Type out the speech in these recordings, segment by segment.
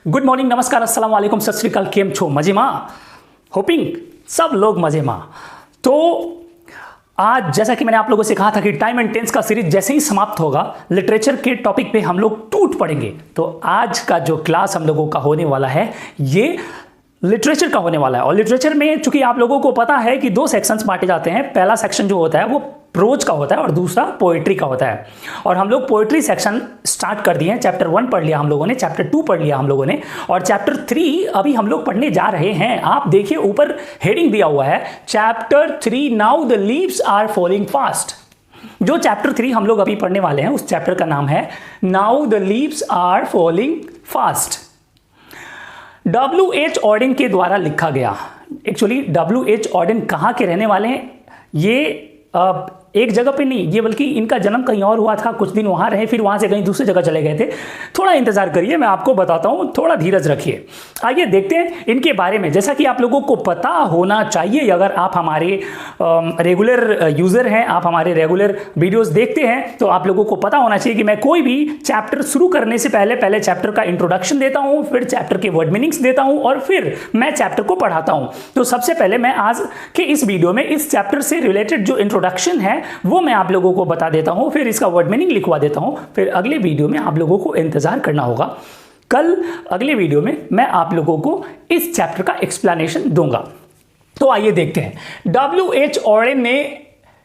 Good morning, नमस्कार, अस्सलाम वालेकुम, सत श्री अकाल, केम छो, मजे माँ। होपिंग सब लोग मजे माँ। तो आज जैसा कि मैंने आप लोगों से कहा था कि टाइम एंड टेंस का सीरीज जैसे ही समाप्त होगा लिटरेचर के टॉपिक पे हम लोग टूट पड़ेंगे। तो आज का जो क्लास हम लोगों का होने वाला है ये लिटरेचर का होने वाला है। और लिटरेचर में चूंकि आप लोगों को पता है कि दो सेक्शंस बांटे जाते हैं, पहला सेक्शन जो होता है वो प्रोज का होता है और दूसरा पोएट्री का होता है। और हम लोग पोएट्री सेक्शन स्टार्ट कर दिए हैं। चैप्टर 1 पढ़ लिया हम लोगों ने, चैप्टर 2 पढ़ लिया हम लोगों ने, और चैप्टर 3 अभी हम लोग पढ़ने जा रहे हैं। आप देखिए ऊपर हेडिंग दिया हुआ है, chapter 3 now the leaves are falling fast. जो चैप्टर 3 हम लोग अभी पढ़ने वाले हैं उस चैप्टर का नाम है now the leaves are falling fast. W.H. Auden के द्वारा लिखा गया। Actually W.H. ऑडेन कहाँ के रहने वाले हैं? ये एक जगह पे नहीं, ये बल्कि इनका जन्म कहीं और हुआ था, कुछ दिन वहाँ रहे, फिर वहाँ से कहीं दूसरी जगह चले गए थे। थोड़ा इंतजार करिए, मैं आपको बताता हूँ, थोड़ा धीरज रखिए। आइए देखते हैं इनके बारे में। जैसा कि आप लोगों को पता होना चाहिए, अगर आप हमारे रेगुलर यूज़र हैं, आप हमारे रेगुलर वीडियोज़ देखते हैं, तो आप लोगों को पता होना चाहिए कि मैं कोई भी चैप्टर शुरू करने से पहले चैप्टर का इंट्रोडक्शन देता हूँ, फिर चैप्टर के वर्ड मीनिंग्स देता हूँ और फिर मैं चैप्टर को पढ़ाता हूँ। तो सबसे पहले मैं आज के इस वीडियो में इस चैप्टर से रिलेटेड जो इंट्रोडक्शन है वो मैं आप लोगों को बता देता हूं, फिर इसका वर्ड मीनिंग लिखवा देता हूं। फिर अगले वीडियो में आप लोगों को इंतजार करना होगा। कल अगले वीडियो में मैं आप लोगों को इस चैप्टर का एक्सप्लेनेशन दूंगा। तो आइए देखते हैं। W.H. ऑडेन ने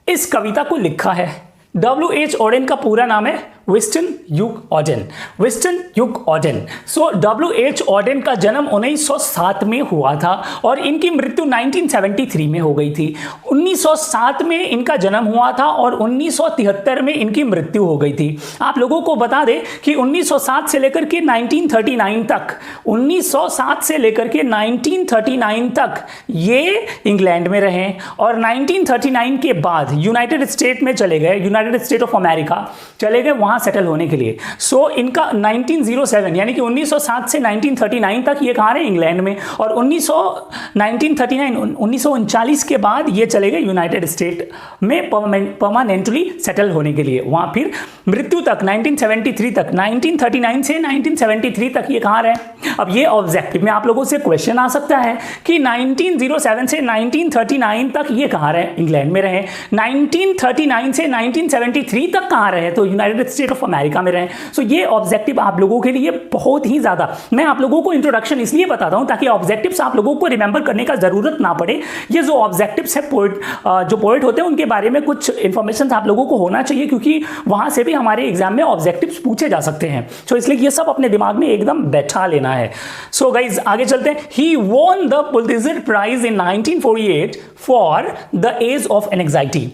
इस कविता को लिखा है। W.H. ऑडेन का पूरा नाम है Wystan Hugh Auden. Wystan Hugh Auden. So W.H. Auden का जन्म 1907 में हुआ था और इनकी मृत्यु 1973 में हो गई थी। 1907 में इनका जन्म हुआ था और 1973 में इनकी मृत्यु हो गई थी। आप लोगों को बता दें कि 1907 से लेकर के 1939 तक, 1907 से लेकर के 1939 तक ये इंग्लैंड में रहे और 1939 के बाद यूनाइटेड स्टेट में चले गए, यूनाइटेड स्टेट ऑफ अमेरिका चले गए वहां सेटल होने के लिए। सो इनका 1907 यानी कि 1907 से 1939 तक ये कहाँ रहे? इंग्लैंड में। और 1939 के बाद ये चले गए यूनाइटेड स्टेट में परमानेंटली सेटल होने के लिए। वहां फिर मृत्यु तक 1973 तक, 1939 से 1973 तक ये कहाँ रहे? अब ये ऑब्जेक्टिव में आप लोगों से क्वेश्चन आ सकता है कि 1907 से 1939 तक ये कहाँ रहे? इंग्लैंड में रहे। 1939 से 1973 तक कहाँ रहे? तो यूनाइटेड स्टेट ऑफ अमेरिका में रहे। सो ये ऑब्जेक्टिव आप लोगों के लिए बहुत ही ज्यादा, मैं आप लोगों को इंट्रोडक्शन इसलिए बताता हूं ताकि ऑब्जेक्टिव्स आप लोगों को रिमेंबर करने का जरूरत ना पड़े। ये जो ऑब्जेक्टिव्स है जो पोएट होते हैं उनके बारे में कुछ इंफॉर्मेशन आप लोगों को होना चाहिए, क्योंकि वहां से भी हमारे एग्जाम में ऑब्जेक्टिव्स पूछे जा सकते हैं। सो इसलिए ये सब अपने दिमाग में एकदम बैठा लेना है। सो गाइज आगे चलते हैं। He won the Pulitzer prize in 1948 for the age of anxiety.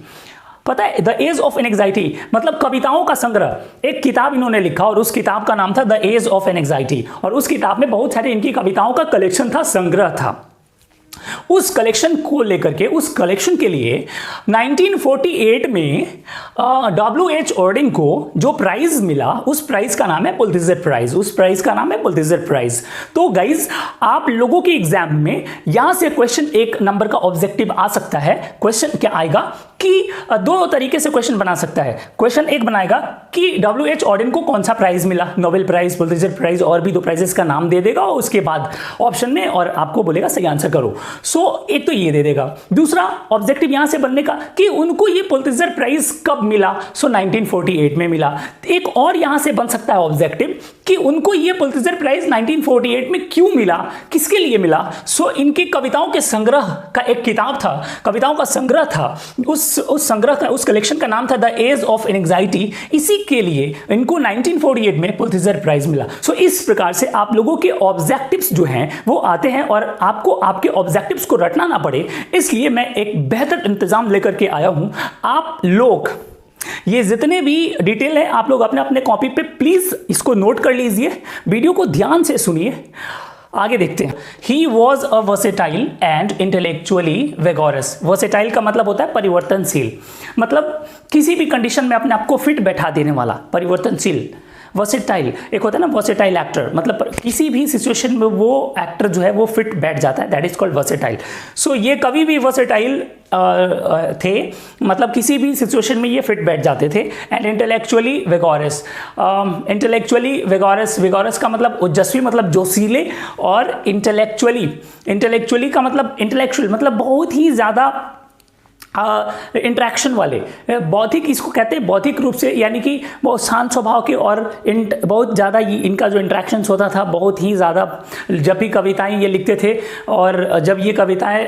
पता है द एज ऑफ एंग्जाइटी मतलब कविताओं का संग्रह। एक किताब इन्होंने लिखा और उस किताब का नाम था द एज ऑफ एंग्जाइटी। और उस किताब में बहुत सारे इनकी कविताओं का कलेक्शन था, संग्रह था। उस कलेक्शन को लेकर के, उस कलेक्शन के लिए 1948 में W.H. ऑडेन को जो प्राइज मिला उस प्राइज का नाम है पुलित्जर प्राइज। उस प्राइज का नाम है पुलित्जर प्राइज। तो गाइज आप लोगों के एग्जाम में यहां से क्वेश्चन 1 नंबर का ऑब्जेक्टिव आ सकता है। क्वेश्चन क्या आएगा कि दो तरीके से क्वेश्चन बना सकता है। क्वेश्चन 1 बनाएगा कि W.H. ऑडेन को कौन सा प्राइज मिला, नोबेल प्राइज, पुलित्जर प्राइज, और भी 2 प्राइजेस का नाम दे देगा उसके बाद ऑप्शन में, और आपको बोलेगा सही आंसर करो। सो एक तो ये दे देगा। दूसरा ऑब्जेक्टिव यहां से बनने का कि उनको ये पुलित्जर प्राइज कब मिला। सो 1948 में मिला। एक और यहां से बन सकता है ऑब्जेक्टिव कि उनको ये पुलित्जर प्राइज 1948 में क्यों मिला, किसके लिए मिला। सो इनकी कविताओं के संग्रह का एक किताब था, कविताओं का संग्रह था, उस संग्रह का, उस कलेक्शन का नाम था द एज ऑफ एंग्जाइटी। इसी के लिए इनको 1948 में पुलित्जर प्राइज मिला। सो इस प्रकार से आप लोगों के ऑब्जेक्टिव्स जो हैं वो आते हैं और आपको आपके ऑब्जेक्टिव्स को रटना ना पड़े, इसलिए मैं एक बेहतर इंतजाम लेकर के आया हूं। आप लोग ये जितने भी डिटेल है आप लोग अपने अपने कॉपी पे प्लीज इसको नोट कर लीजिए, वीडियो को ध्यान से सुनिए। आगे देखते हैं। He was a versatile and intellectually vigorous. Versatile का मतलब होता है परिवर्तनशील, मतलब किसी भी कंडीशन में अपने आप को फिट बैठा देने वाला, परिवर्तनशील। वर्सेटाइल, एक होता है ना वर्सेटाइल एक्टर, मतलब किसी भी सिचुएशन में वो एक्टर जो है वो फिट बैठ जाता है, दैट इज कॉल्ड वर्सेटाइल। सो ये कभी भी वर्सेटाइल थे, मतलब किसी भी सिचुएशन में ये फिट बैठ जाते थे। And intellectually vigorous, intellectually vigorous, vigorous का मतलब ओजस्वी, मतलब जोशीले, और इंटेलेक्चुअली का मतलब इंटेलेक्चुअल, मतलब बहुत ही ज़्यादा इंट्रैक्शन वाले, बौद्धिक इसको कहते हैं, बौद्धिक रूप से, यानी कि बहुत शांत स्वभाव के, और बहुत ज़्यादा इनका जो इंट्रैक्शंस होता था बहुत ही ज़्यादा। जब भी कविताएं ये लिखते थे, और जब ये कविताएं,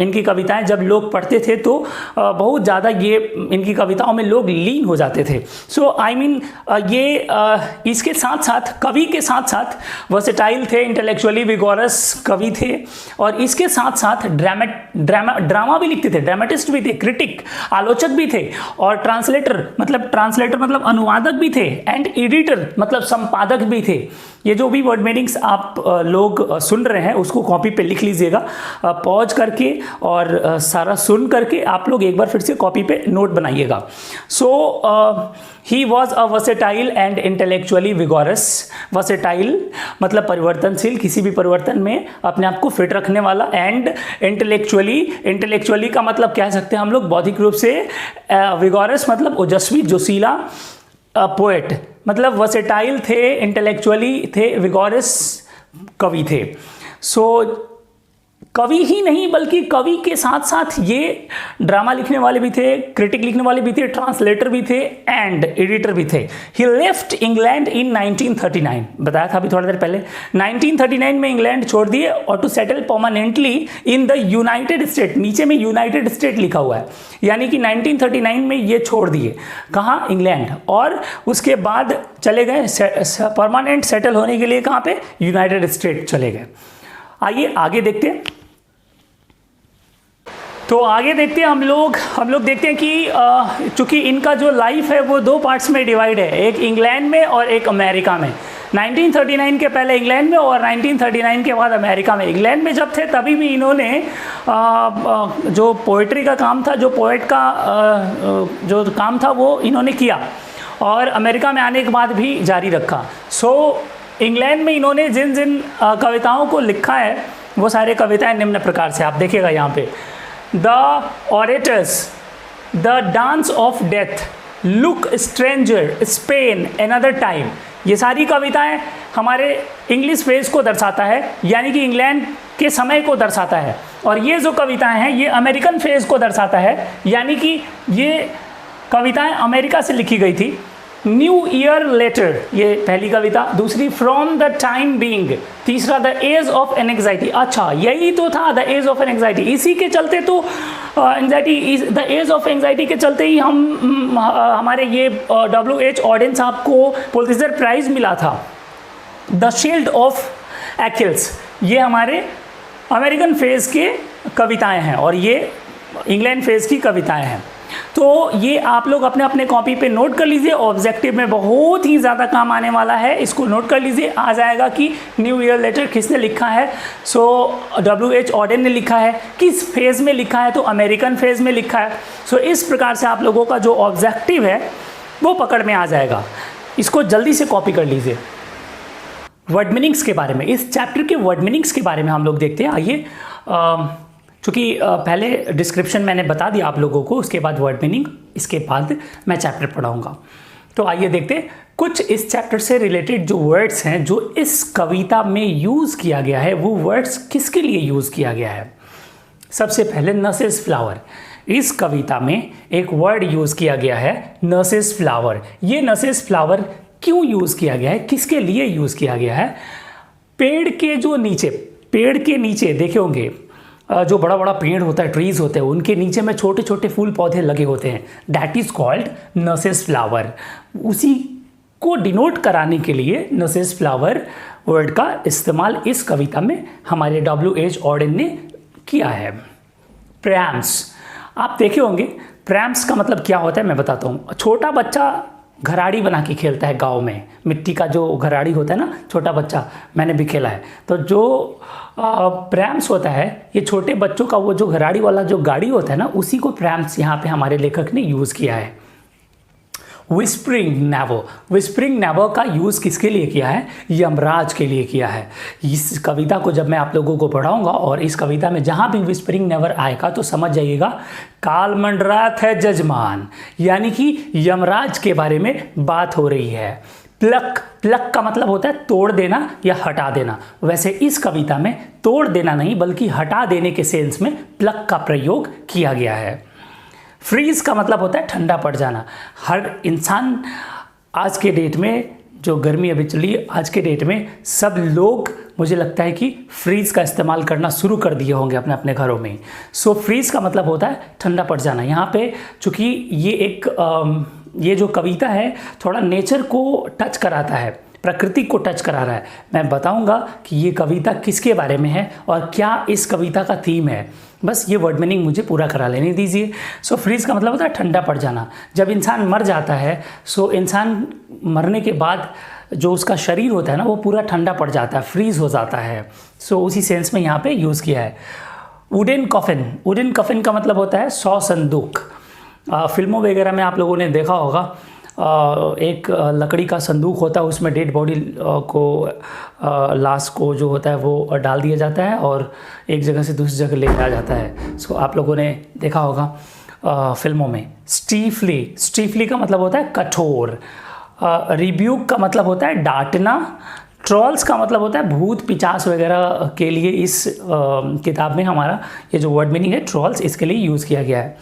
इनकी कविताएं जब लोग पढ़ते थे तो बहुत ज़्यादा ये इनकी कविताओं में लोग लीन हो जाते थे। सो आई मीन ये इसके साथ साथ, कवि के साथ साथ वर्सेटाइल थे, इंटेलेक्चुअली विगोरस कवि थे, और इसके साथ साथ ड्रामा भी लिखते थे, ड्रामेटिस्ट भी थे, क्रिटिक आलोचक भी थे, और ट्रांसलेटर मतलब अनुवादक भी थे, एंड एडिटर मतलब संपादक भी थे। ये जो भी वर्ड मीनिंग्स आप लोग सुन रहे हैं उसको कॉपी पे लिख लीजिएगा, पॉज करके और सारा सुन करके आप लोग एक बार फिर से कॉपी पे नोट बनाइएगा। So he was a versatile and intellectually vigorous. Versatile मतलब परिवर्तनशील, किसी भी परिवर्तन में अपने आप को फिट रखने वाला, एंड इंटेलेक्चुअली का मतलब कह सकते हैं हम लोग बौद्धिक रूप से, विगोरस मतलब ओजस्वी, जोशीला, पोएट, मतलब वर्सेटाइल थे, इंटेलेक्चुअली थे, विगोरस कवि थे। सो कवि ही नहीं बल्कि कवि के साथ साथ ये ड्रामा लिखने वाले भी थे, क्रिटिक लिखने वाले भी थे, ट्रांसलेटर भी थे, एंड एडिटर भी थे। ही लेफ्ट इंग्लैंड इन 1939, बताया था अभी थोड़ी देर पहले, 1939 में इंग्लैंड छोड़ दिए, और to settle permanently in the United State, नीचे में यूनाइटेड स्टेट लिखा हुआ है, यानी कि 1939 में ये छोड़ दिए, कहाँ, इंग्लैंड, और उसके बाद चले गए परमानेंट सेटल होने के लिए, कहाँ पे, यूनाइटेड स्टेट चले गए। आइए आगे देखते हैं। तो आगे देखते हैं हम लोग देखते हैं कि चूंकि इनका जो लाइफ है वो दो पार्ट्स में डिवाइड है, एक इंग्लैंड में और एक अमेरिका में। 1939 के पहले इंग्लैंड में, और 1939 के बाद अमेरिका में। इंग्लैंड में जब थे तभी भी इन्होंने जो पोइट्री का काम था, जो पोएट का जो काम था वो इन्होंने किया, और अमेरिका में आने के बाद भी जारी रखा। सो इंग्लैंड में इन्होंने जिन जिन कविताओं को लिखा है वो सारे कविताएं निम्न प्रकार से, आप देखिएगा यहाँ पे, the orators, the dance of death, look stranger, Spain, another time, ये सारी कविताएं हमारे इंग्लिश फेज को दर्शाता है, यानी कि इंग्लैंड के समय को दर्शाता है। और ये जो कविताएं हैं ये अमेरिकन फेज को दर्शाता है, यानी कि ये कविताएं अमेरिका से लिखी गई थी। न्यू ईयर लेटर, ये पहली कविता। दूसरी फ्रॉम द टाइम बीइंग। तीसरा the age of an anxiety. अच्छा, यही तो था the age of an anxiety. इसी के चलते तो anxiety, the age of anxiety के चलते ही हम हमारे ये W.H. ऑडेन साहब को पुलित्जर प्राइज मिला था। द शील्ड ऑफ एकिल्स, ये हमारे अमेरिकन फेज के कविताएं हैं, और ये इंग्लैंड फेज की कविताएं हैं। तो ये आप लोग अपने अपने कॉपी पे नोट कर लीजिए, ऑब्जेक्टिव में बहुत ही ज़्यादा काम आने वाला है, इसको नोट कर लीजिए। आ जाएगा कि न्यू ईयर लेटर किसने लिखा है। सो W.H. ऑडेन ने लिखा है। किस फेज़ में लिखा है, तो अमेरिकन फेज़ में लिखा है। सो इस प्रकार से आप लोगों का जो ऑब्जेक्टिव है वो पकड़ में आ जाएगा। इसको जल्दी से कॉपी कर लीजिए। वर्ड मीनिंग्स के बारे में, इस चैप्टर के वर्ड मीनिंग्स के बारे में हम लोग देखते हैं। आइए, चूँकि पहले डिस्क्रिप्शन मैंने बता दिया आप लोगों को, उसके बाद वर्ड मीनिंग, इसके बाद मैं चैप्टर पढ़ाऊँगा। तो आइए देखते हैं कुछ इस चैप्टर से रिलेटेड जो वर्ड्स हैं जो इस कविता में यूज़ किया गया है, वो वर्ड्स किसके लिए यूज़ किया गया है। सबसे पहले नर्सेस फ्लावर। इस कविता में एक वर्ड यूज़ किया गया है नर्सेस फ्लावर। ये नर्सेस फ्लावर क्यों यूज़ किया गया है, किसके लिए यूज़ किया गया है। पेड़ के नीचे देखे होंगे जो बड़ा बड़ा पेड़ होता है, ट्रीज होते हैं, उनके नीचे में छोटे छोटे फूल पौधे लगे होते हैं, that is called nurses flower. उसी को डिनोट कराने के लिए नर्सेस फ्लावर वर्ड का इस्तेमाल इस कविता में हमारे W.H. ऑडेन ने किया है। प्रैम्स, आप देखे होंगे, प्रैम्स का मतलब क्या होता है मैं बताता हूँ। छोटा बच्चा घराड़ी बना के खेलता है गांव में, मिट्टी का जो घराड़ी होता है ना, छोटा बच्चा, मैंने भी खेला है। तो जो प्रैम्स होता है, ये छोटे बच्चों का वो जो घराड़ी वाला जो गाड़ी होता है ना, उसी को प्रैम्स यहाँ पे हमारे लेखक ने यूज़ किया है। Whispering never. विस्परिंग नेवर का यूज़ किसके लिए किया है? यमराज के लिए किया है। इस कविता को जब मैं आप लोगों को पढ़ाऊंगा और इस कविता में जहाँ भी विस्परिंग नेवर आएगा तो समझ जाइएगा काल मंडरात है जजमान, यानी कि यमराज के बारे में बात हो रही है। प्लक, प्लक का मतलब होता है तोड़ देना या हटा देना। वैसे इस कविता में तोड़ देना नहीं बल्कि हटा देने के सेंस में प्लक का प्रयोग किया गया है। फ्रीज का मतलब होता है ठंडा पड़ जाना। हर इंसान आज के डेट में, जो गर्मी अभी चली है, आज के डेट में सब लोग मुझे लगता है कि फ्रीज का इस्तेमाल करना शुरू कर दिए होंगे अपने अपने घरों में। सो फ्रीज का मतलब होता है ठंडा पड़ जाना। यहाँ पे चूँकि ये जो कविता है थोड़ा नेचर को टच कराता है, प्रकृति को टच करा रहा है। मैं बताऊंगा कि ये कविता किसके बारे में है और क्या इस कविता का थीम है। बस ये वर्ड मीनिंग मुझे पूरा करा लेने दीजिए। सो फ्रीज का मतलब होता है ठंडा पड़ जाना। जब इंसान मर जाता है, सो इंसान मरने के बाद जो उसका शरीर होता है ना वो पूरा ठंडा पड़ जाता है, फ्रीज हो जाता है। सो उसी सेंस में यहाँ पे यूज़ किया है। वुडन कॉफिन, वुडन कॉफिन का मतलब होता है 100 संदूक। फिल्मों वगैरह में आप लोगों ने देखा होगा, एक लकड़ी का संदूक होता है, उसमें डेड बॉडी को, लाश को जो होता है वो डाल दिया जाता है और एक जगह से दूसरी जगह ले जाया जाता है। सो आप लोगों ने देखा होगा फिल्मों में। स्टीफली, स्टीफली का मतलब होता है कठोर। रिब्यूक का मतलब होता है डांटना। ट्रॉल्स का मतलब होता है भूत पिचास वगैरह के लिए इस किताब में हमारा ये जो वर्ड मीनिंग है ट्रॉल्स, इसके लिए यूज़ किया गया है।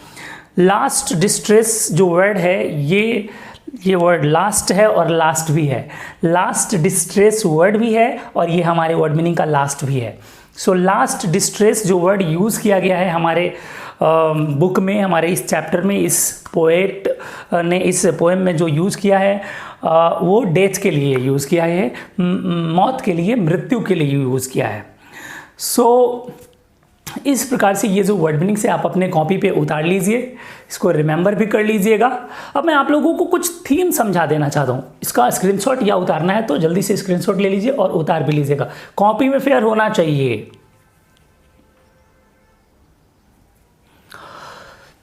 लास्ट डिस्ट्रेस जो वर्ड है, ये वर्ड लास्ट है और लास्ट भी है। लास्ट डिस्ट्रेस वर्ड भी है और ये हमारे वर्ड मीनिंग का लास्ट भी है। सो लास्ट डिस्ट्रेस जो वर्ड यूज़ किया गया है हमारे बुक में, हमारे इस चैप्टर में, इस पोएट ने इस पोएम में जो यूज़ किया है वो डेथ के लिए यूज़ किया है, मौत के लिए, मृत्यु के लिए यूज़ किया है। सो इस प्रकार से ये जो वर्ड मीनिंग से आप अपने कॉपी पे उतार लीजिए, इसको रिमेंबर भी कर लीजिएगा। अब मैं आप लोगों को कुछ थीम समझा देना चाहता हूँ। इसका स्क्रीनशॉट या उतारना है तो जल्दी से स्क्रीनशॉट ले लीजिए और उतार भी लीजिएगा, कॉपी में फेयर होना चाहिए।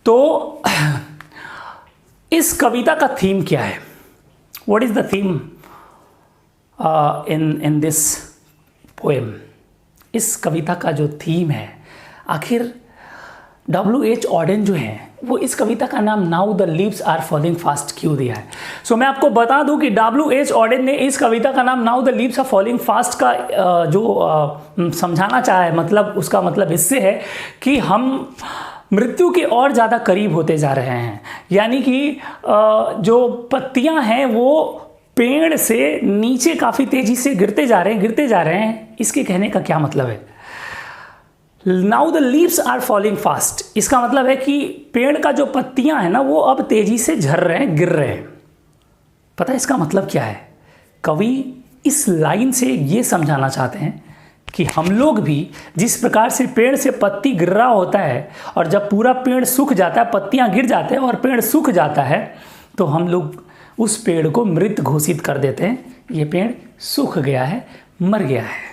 तो इस कविता का थीम क्या है? What is the theme in this poem? इस कविता का जो थीम है, आखिर W.H. ऑडेन जो है वो इस कविता का नाम now the leaves are falling fast क्यों दिया है? सो मैं आपको बता दूं कि W.H. ऑडेन ने इस कविता का नाम now the leaves are falling fast का जो समझाना चाहा है, मतलब उसका मतलब इससे है कि हम मृत्यु के और ज़्यादा करीब होते जा रहे हैं। यानी कि जो पत्तियां हैं वो पेड़ से नीचे काफ़ी तेज़ी से गिरते जा रहे हैं। इसके कहने का क्या मतलब है? Now the leaves are falling fast, इसका मतलब है कि पेड़ का जो पत्तियां हैं ना वो अब तेजी से झड़ रहे हैं, गिर रहे हैं। पता है इसका मतलब क्या है? कवि इस लाइन से ये समझाना चाहते हैं कि हम लोग भी जिस प्रकार से पेड़ से पत्ती गिर रहा होता है और जब पूरा पेड़ सूख जाता है, पत्तियां गिर जाते हैं और पेड़ सूख जाता है, तो हम लोग उस पेड़ को मृत घोषित कर देते हैं, ये पेड़ सूख गया है, मर गया है।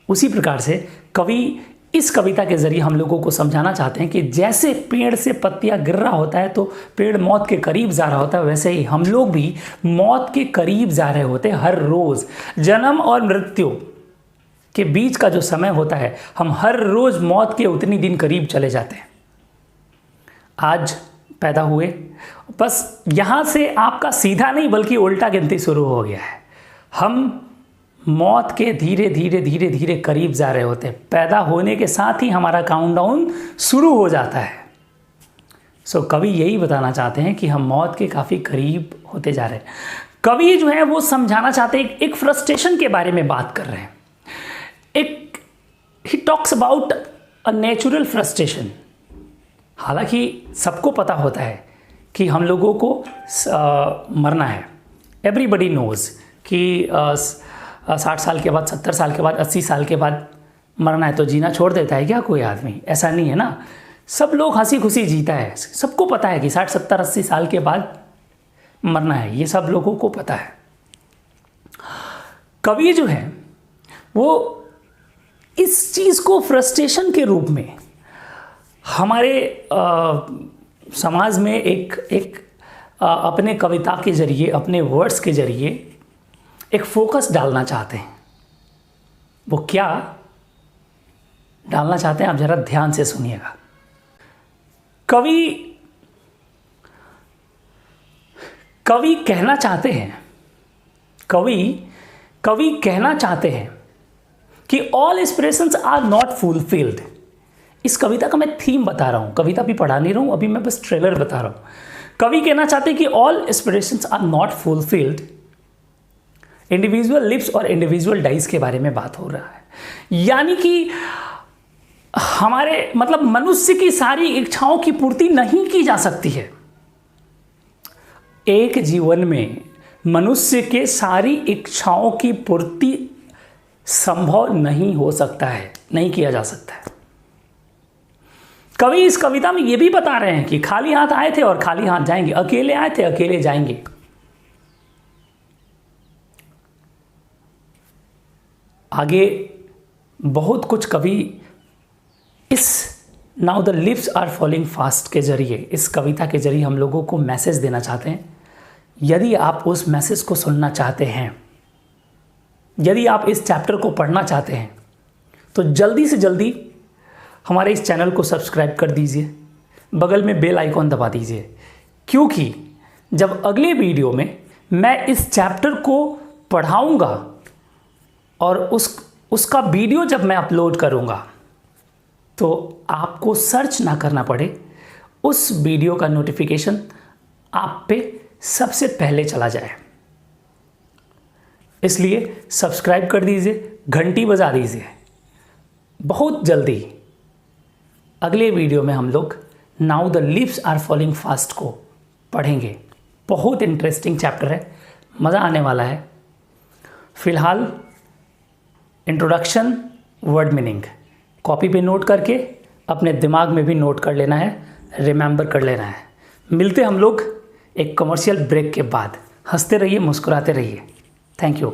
उसी प्रकार से कवि इस कविता के जरिए हम लोगों को समझाना चाहते हैं कि जैसे पेड़ से पत्तियां गिर रहा होता है तो पेड़ मौत के करीब जा रहा होता है, वैसे ही हम लोग भी मौत के करीब जा रहे होते हैं। हर रोज़ जन्म और मृत्यु के बीच का जो समय होता है, हम हर रोज़ मौत के उतनी दिन करीब चले जाते हैं। आज पैदा हुए, बस यहाँ से आपका सीधा नहीं बल्कि उल्टा गिनती शुरू हो गया है। हम मौत के धीरे धीरे करीब जा रहे होते हैं। पैदा होने के साथ ही हमारा काउंटडाउन शुरू हो जाता है। सो कवि यही बताना चाहते हैं कि हम मौत के काफ़ी करीब होते जा रहे हैं। कवि जो है वो समझाना चाहते हैं, एक फ्रस्ट्रेशन के बारे में बात कर रहे हैं। He talks about a natural frustration. हालांकि सबको पता होता है कि हम लोगों को मरना है। एवरीबडी नोज़ कि 60 साल के बाद, 70 साल के बाद, 80 साल के बाद मरना है। तो जीना छोड़ देता है क्या कोई आदमी? ऐसा नहीं है ना। सब लोग हंसी खुशी जीता है। सबको पता है कि 60, 70, 80 साल के बाद मरना है, ये सब लोगों को पता है। कवि जो है वो इस चीज़ को फ्रस्ट्रेशन के रूप में हमारे समाज में एक अपने कविता के जरिए, अपने वर्ड्स के जरिए एक फोकस डालना चाहते हैं। वो क्या डालना चाहते हैं आप ज़रा ध्यान से सुनिएगा। कवि कहना चाहते हैं, कवि कहना चाहते हैं कि all aspirations are not fulfilled. इस कविता का मैं थीम बता रहा हूँ, कविता भी पढ़ा नहीं रहा हूँ, अभी मैं बस ट्रेलर बता रहा हूँ। कवि कहना चाहते हैं कि all aspirations are not fulfilled, individual lives और इंडिविजुअल डाइज के बारे में बात हो रहा है। यानी कि हमारे मतलब मनुष्य की सारी इच्छाओं की पूर्ति नहीं की जा सकती है। एक जीवन में मनुष्य के सारी इच्छाओं की पूर्ति संभव नहीं हो सकता है, नहीं किया जा सकता है। कवि इस कविता में यह भी बता रहे हैं कि खाली हाथ आए थे और खाली हाथ जाएंगे, अकेले आए थे अकेले जाएंगे। आगे बहुत कुछ कवि इस now the leaves are falling fast के जरिए, इस कविता के जरिए हम लोगों को मैसेज देना चाहते हैं। यदि आप उस मैसेज को सुनना चाहते हैं, यदि आप इस चैप्टर को पढ़ना चाहते हैं, तो जल्दी से जल्दी हमारे इस चैनल को सब्सक्राइब कर दीजिए, बगल में बेल आइकॉन दबा दीजिए, क्योंकि जब अगले वीडियो में मैं इस चैप्टर को पढ़ाऊंगा और उसका वीडियो जब मैं अपलोड करूंगा तो आपको सर्च ना करना पड़े, उस वीडियो का नोटिफिकेशन आप पे सबसे पहले चला जाए। इसलिए सब्सक्राइब कर दीजिए, घंटी बजा दीजिए। बहुत जल्दी अगले वीडियो में हम लोग now the leaves are falling fast को पढ़ेंगे। बहुत इंटरेस्टिंग चैप्टर है, मज़ा आने वाला है। फिलहाल इंट्रोडक्शन, वर्ड मीनिंग कॉपी पे नोट करके अपने दिमाग में भी नोट कर लेना है, रिमेंबर कर लेना है। मिलते हम लोग एक कमर्शियल ब्रेक के बाद। हंसते रहिए, मुस्कुराते रहिए। Thank you.